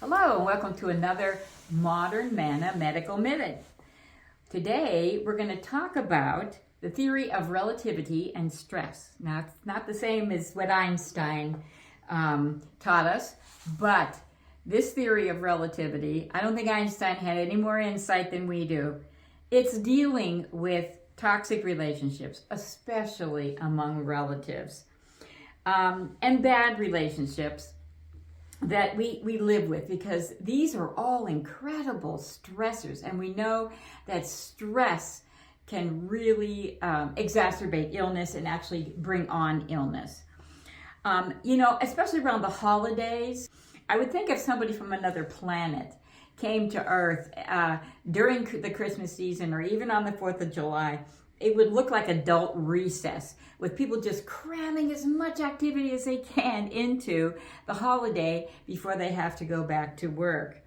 Hello, and welcome to another Modern Manna Medical Minute. Today, we're going to talk about the theory of relativity and stress. Now, it's not the same as what Einstein taught us, but this theory of relativity, I don't think Einstein had any more insight than we do. It's dealing with toxic relationships, especially among relatives, and bad relationships that we live with, because these are all incredible stressors, and we know that stress can really exacerbate illness and actually bring on illness. Especially around the holidays, I would think if somebody from another planet came to Earth during the Christmas season or even on the 4th of July, it would look like adult recess, with people just cramming as much activity as they can into the holiday before they have to go back to work.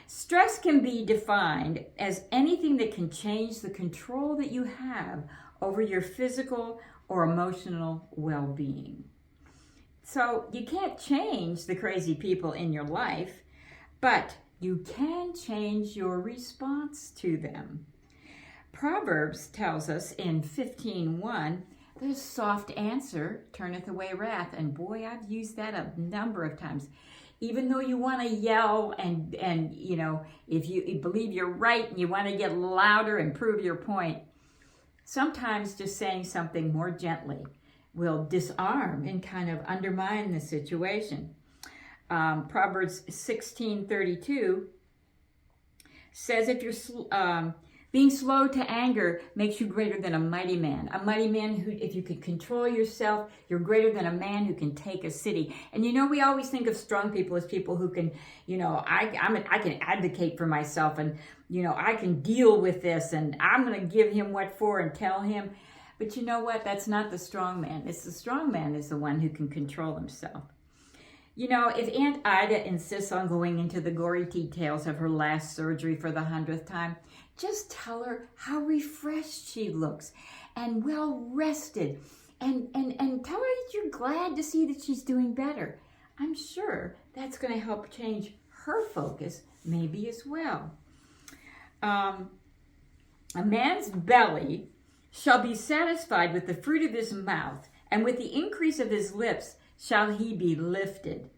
Stress can be defined as anything that can change the control that you have over your physical or emotional well-being. So you can't change the crazy people in your life, but you can change your response to them. Proverbs tells us in 15:1, the soft answer turneth away wrath. And boy, I've used that a number of times. Even though you want to yell and if you believe you're right and you want to get louder and prove your point, sometimes just saying something more gently will disarm and kind of undermine the situation. Proverbs 16:32 says, if you're being slow to anger makes you greater than a mighty man. A mighty man who, if you can control yourself, you're greater than a man who can take a city. And we always think of strong people as people who can, I can advocate for myself, and I can deal with this, and I'm going to give him what for and tell him. But you know what? That's not the strong man. It's the strong man is the one who can control himself. If Aunt Ida insists on going into the gory details of her last surgery for the 100th time, just tell her how refreshed she looks and well rested, and tell her that you're glad to see that she's doing better. I'm sure that's going to help change her focus maybe as well. A man's belly shall be satisfied with the fruit of his mouth, and with the increase of his lips shall he be lifted.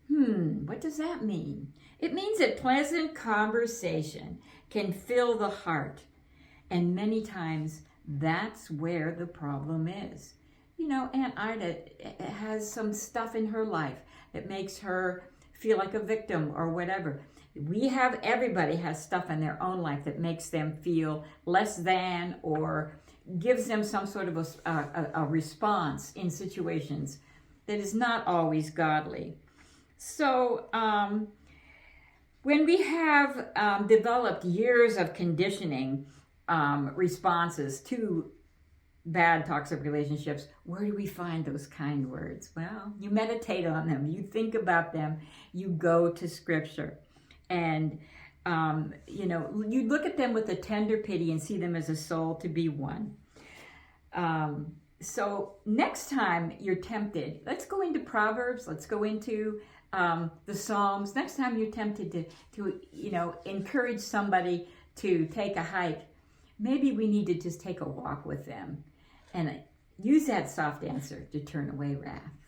What does that mean? It means that pleasant conversation can fill the heart. And many times that's where the problem is. Aunt Ida has some stuff in her life that makes her feel like a victim or whatever. Everybody has stuff in their own life that makes them feel less than or gives them some sort of a response in situations that is not always godly. So when we have developed years of conditioning responses to bad toxic relationships, where do we find those kind words? Well, you meditate on them, you think about them, you go to Scripture, and you look at them with a tender pity and see them as a soul to be one. So next time you're tempted, let's go into Proverbs, let's go into the Psalms. Next time you're tempted to encourage somebody to take a hike, maybe we need to just take a walk with them and use that soft answer to turn away wrath.